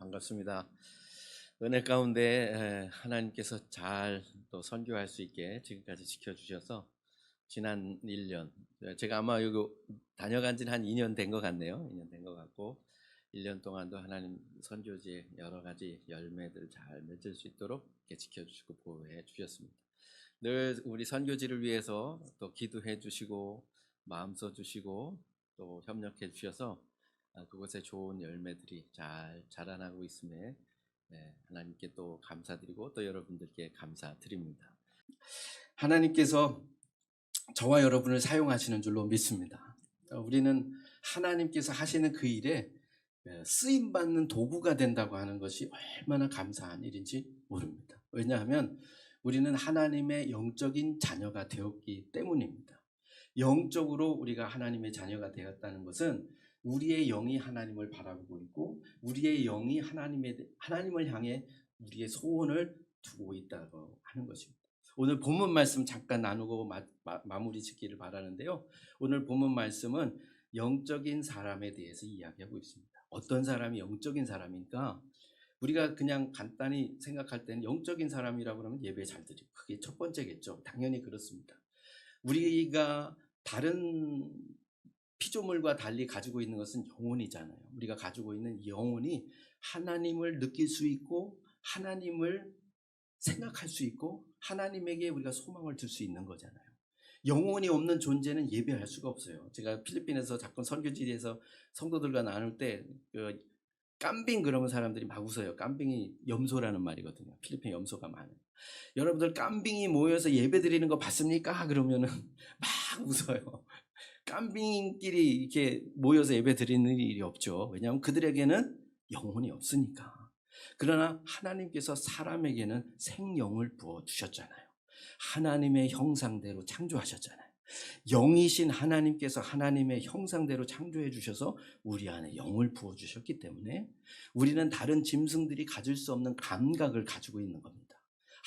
반갑습니다. 은혜 가운데 하나님께서 잘 또 선교할 수 있게 지금까지 지켜주셔서 지난 1년, 제가 아마 여기 다녀간 지는 한 2년 된 것 같네요. 2년 된 것 같고 1년 동안도 하나님 선교지의 여러 가지 열매들 잘 맺을 수 있도록 이렇게 지켜주시고 보호해 주셨습니다. 늘 우리 선교지를 위해서 또 기도해 주시고 마음 써 주시고 또 협력해 주셔서 그곳에 좋은 열매들이 잘 자라나고 있음에 하나님께 또 감사드리고 또 여러분들께 감사드립니다. 하나님께서 저와 여러분을 사용하시는 줄로 믿습니다. 우리는 하나님께서 하시는 그 일에 쓰임받는 도구가 된다고 하는 것이 얼마나 감사한 일인지 모릅니다. 왜냐하면 우리는 하나님의 영적인 자녀가 되었기 때문입니다. 영적으로 우리가 하나님의 자녀가 되었다는 것은 우리의 영이 하나님을 바라보고 있고 우리의 영이 하나님을 향해 우리의 소원을 두고 있다고 하는 것입니다. 오늘 본문 말씀 잠깐 나누고 마무리 짓기를 바라는데요. 오늘 본문 말씀은 영적인 사람에 대해서 이야기하고 있습니다. 어떤 사람이 영적인 사람입니까? 우리가 그냥 간단히 생각할 때는 영적인 사람이라고 하면 예배 잘 드리고 그게 첫 번째겠죠. 당연히 그렇습니다. 우리가 다른 피조물과 달리 가지고 있는 것은 영혼이잖아요. 우리가 가지고 있는 영혼이 하나님을 느낄 수 있고 하나님을 생각할 수 있고 하나님에게 우리가 소망을 둘 수 있는 거잖아요. 영혼이 없는 존재는 예배할 수가 없어요. 제가 필리핀에서 잠깐 선교지에서 성도들과 나눌 때 깜빙 그러면 사람들이 막 웃어요. 깜빙이 염소라는 말이거든요. 필리핀 염소가 많아요. 여러분들 깜빙이 모여서 예배 드리는 거 봤습니까? 그러면은 막 웃어요. 깜빙끼리 이렇게 모여서 예배 드리는 일이 없죠. 왜냐하면 그들에게는 영혼이 없으니까. 그러나 하나님께서 사람에게는 생명을 부어주셨잖아요. 하나님의 형상대로 창조하셨잖아요. 영이신 하나님께서 하나님의 형상대로 창조해 주셔서 우리 안에 영을 부어주셨기 때문에 우리는 다른 짐승들이 가질 수 없는 감각을 가지고 있는 겁니다.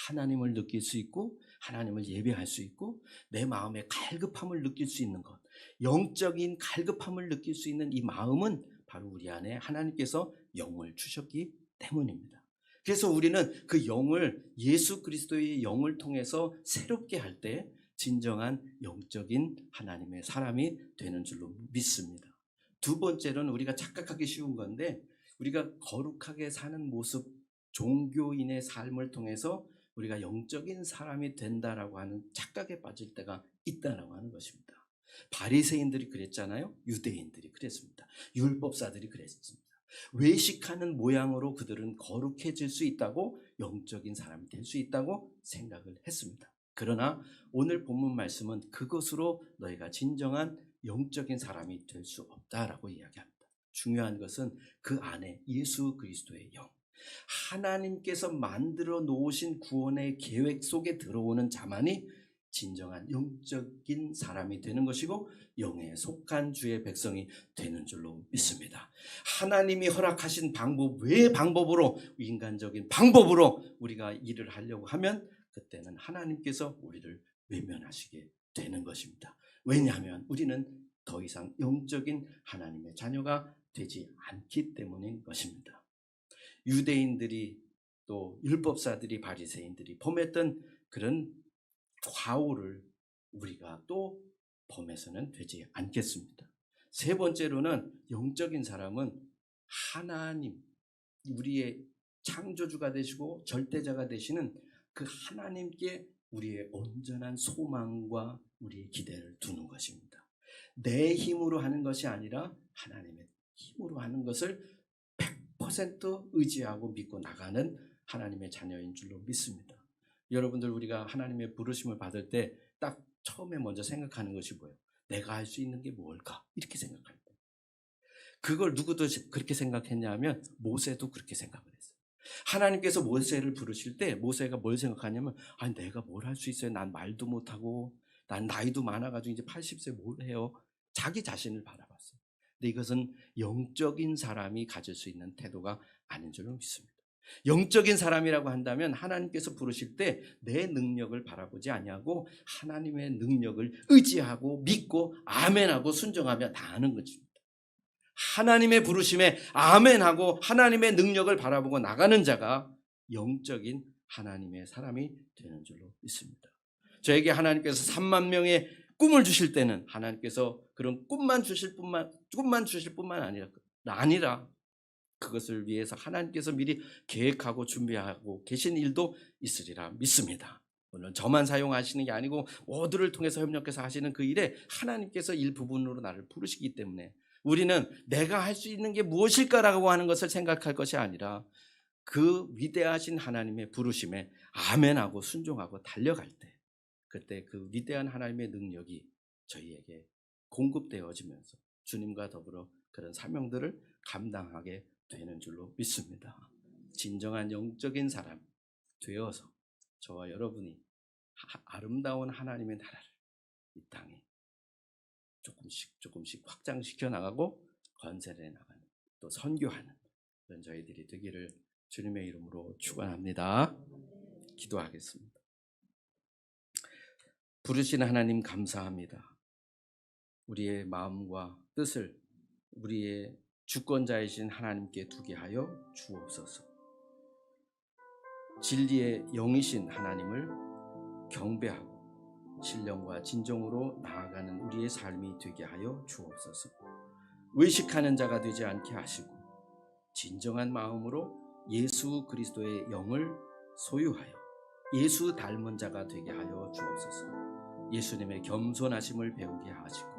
하나님을 느낄 수 있고 하나님을 예배할 수 있고 내 마음의 갈급함을 느낄 수 있는 것, 영적인 갈급함을 느낄 수 있는 이 마음은 바로 우리 안에 하나님께서 영을 주셨기 때문입니다. 그래서 우리는 그 영을 예수 그리스도의 영을 통해서 새롭게 할 때 진정한 영적인 하나님의 사람이 되는 줄로 믿습니다. 두 번째로는 우리가 착각하기 쉬운 건데 우리가 거룩하게 사는 모습, 종교인의 삶을 통해서 우리가 영적인 사람이 된다라고 하는 착각에 빠질 때가 있다라고 하는 것입니다. 바리새인들이 그랬잖아요. 유대인들이 그랬습니다. 율법사들이 그랬습니다. 외식하는 모양으로 그들은 거룩해질 수 있다고 영적인 사람이 될 수 있다고 생각을 했습니다. 그러나 오늘 본문 말씀은 그것으로 너희가 진정한 영적인 사람이 될 수 없다라고 이야기합니다. 중요한 것은 그 안에 예수 그리스도의 영, 하나님께서 만들어 놓으신 구원의 계획 속에 들어오는 자만이 진정한 영적인 사람이 되는 것이고 영에 속한 주의 백성이 되는 줄로 믿습니다. 하나님이 허락하신 방법 외의 방법으로, 인간적인 방법으로 우리가 일을 하려고 하면 그때는 하나님께서 우리를 외면하시게 되는 것입니다. 왜냐하면 우리는 더 이상 영적인 하나님의 자녀가 되지 않기 때문인 것입니다. 유대인들이 또 율법사들이 바리새인들이 범했던 그런 과오를 우리가 또 범해서는 되지 않겠습니다. 세 번째로는 영적인 사람은 하나님, 우리의 창조주가 되시고 절대자가 되시는 그 하나님께 우리의 온전한 소망과 우리의 기대를 두는 것입니다. 내 힘으로 하는 것이 아니라 하나님의 힘으로 하는 것을 100% 의지하고 믿고 나가는 하나님의 자녀인 줄로 믿습니다. 여러분들, 우리가 하나님의 부르심을 받을 때 딱 처음에 먼저 생각하는 것이 뭐예요? 내가 할 수 있는 게 뭘까? 이렇게 생각할 때. 그걸 누구도 그렇게 생각했냐면 모세도 그렇게 생각을 했어요. 하나님께서 모세를 부르실 때 모세가 뭘 생각하냐면 아니 내가 뭘 할 수 있어요? 난 말도 못하고 난 나이도 많아가지고 이제 80세 뭘 해요? 자기 자신을 바라봤어요. 근데 이것은 영적인 사람이 가질 수 있는 태도가 아닌 줄로 믿습니다. 영적인 사람이라고 한다면 하나님께서 부르실 때 내 능력을 바라보지 아니하고 하나님의 능력을 의지하고 믿고 아멘하고 순종하며 다 하는 것입니다. 하나님의 부르심에 아멘하고 하나님의 능력을 바라보고 나가는 자가 영적인 하나님의 사람이 되는 줄로 믿습니다. 저에게 하나님께서 3만 명의 꿈을 주실 때는 하나님께서 그런 꿈만 주실 뿐만 아니라 그것을 위해서 하나님께서 미리 계획하고 준비하고 계신 일도 있으리라 믿습니다. 물론 저만 사용하시는 게 아니고 모두를 통해서 협력해서 하시는 그 일에 하나님께서 일부분으로 나를 부르시기 때문에 우리는 내가 할 수 있는 게 무엇일까라고 하는 것을 생각할 것이 아니라 그 위대하신 하나님의 부르심에 아멘하고 순종하고 달려갈 때, 그때 그 위대한 하나님의 능력이 저희에게 공급되어지면서 주님과 더불어 그런 사명들을 감당하게 되는 줄로 믿습니다. 진정한 영적인 사람 되어서 저와 여러분이 아름다운 하나님의 나라를 이 땅에 조금씩 확장시켜 나가고 건설해 나가는, 또 선교하는 그런 저희들이 되기를 주님의 이름으로 축원합니다. 기도하겠습니다. 부르신 하나님 감사합니다. 우리의 마음과 뜻을 우리의 주권자이신 하나님께 두게 하여 주옵소서. 진리의 영이신 하나님을 경배하고 신령과 진정으로 나아가는 우리의 삶이 되게 하여 주옵소서. 외식하는 자가 되지 않게 하시고 진정한 마음으로 예수 그리스도의 영을 소유하여 예수 닮은 자가 되게 하여 주옵소서. 예수님의 겸손하심을 배우게 하시고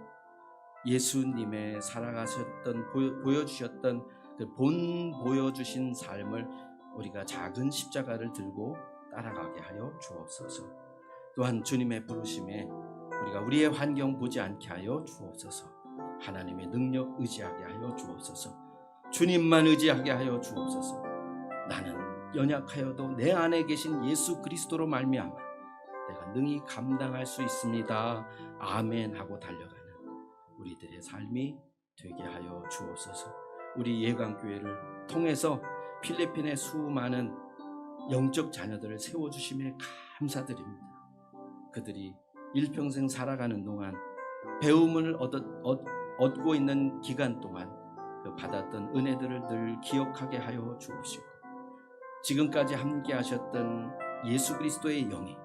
예수님의 살아가셨던 보여주셨던 그 보여주신 삶을 우리가 작은 십자가를 들고 따라가게 하여 주옵소서. 또한 주님의 부르심에 우리가 우리의 환경 보지 않게 하여 주옵소서. 하나님의 능력 의지하게 하여 주옵소서. 주님만 의지하게 하여 주옵소서. 나는 연약하여도 내 안에 계신 예수 그리스도로 말미암아 내가 능히 감당할 수 있습니다. 아멘 하고 달려가는 우리들의 삶이 되게 하여 주옵소서. 우리 예강교회를 통해서 필리핀의 수많은 영적 자녀들을 세워주심에 감사드립니다. 그들이 일평생 살아가는 동안 배움을 얻고 있는 기간 동안 그 받았던 은혜들을 늘 기억하게 하여 주옵시고 지금까지 함께 하셨던 예수 그리스도의 영이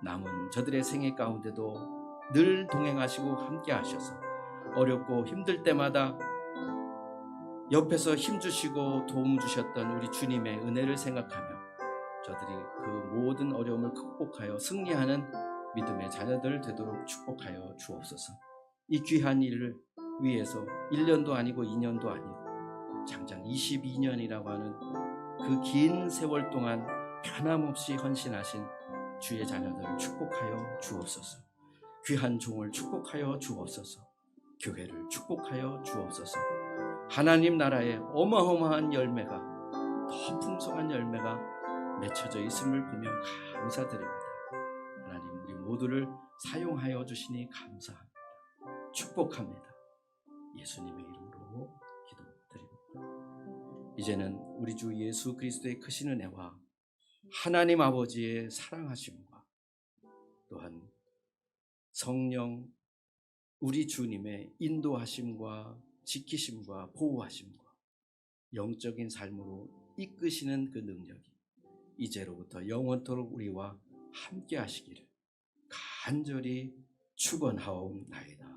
남은 저들의 생애 가운데도 늘 동행하시고 함께 하셔서 어렵고 힘들 때마다 옆에서 힘주시고 도움 주셨던 우리 주님의 은혜를 생각하며 저들이 그 모든 어려움을 극복하여 승리하는 믿음의 자녀들 되도록 축복하여 주옵소서. 이 귀한 일을 위해서 1년도 아니고 2년도 아니고 장장 22년이라고 하는 그 긴 세월 동안 변함없이 헌신하신 주의 자녀들을 축복하여 주옵소서. 귀한 종을 축복하여 주옵소서. 교회를 축복하여 주옵소서. 하나님 나라의 어마어마한 열매가, 더 풍성한 열매가 맺혀져 있음을 보며 감사드립니다. 하나님 우리 모두를 사용하여 주시니 감사합니다. 축복합니다. 예수님의 이름으로 기도드립니다. 이제는 우리 주 예수 그리스도의 크신 은혜와 하나님 아버지의 사랑하심과 또한 성령 우리 주님의 인도하심과 지키심과 보호하심과 영적인 삶으로 이끄시는 그 능력이 이제로부터 영원토록 우리와 함께 하시기를 간절히 축원하옵나이다.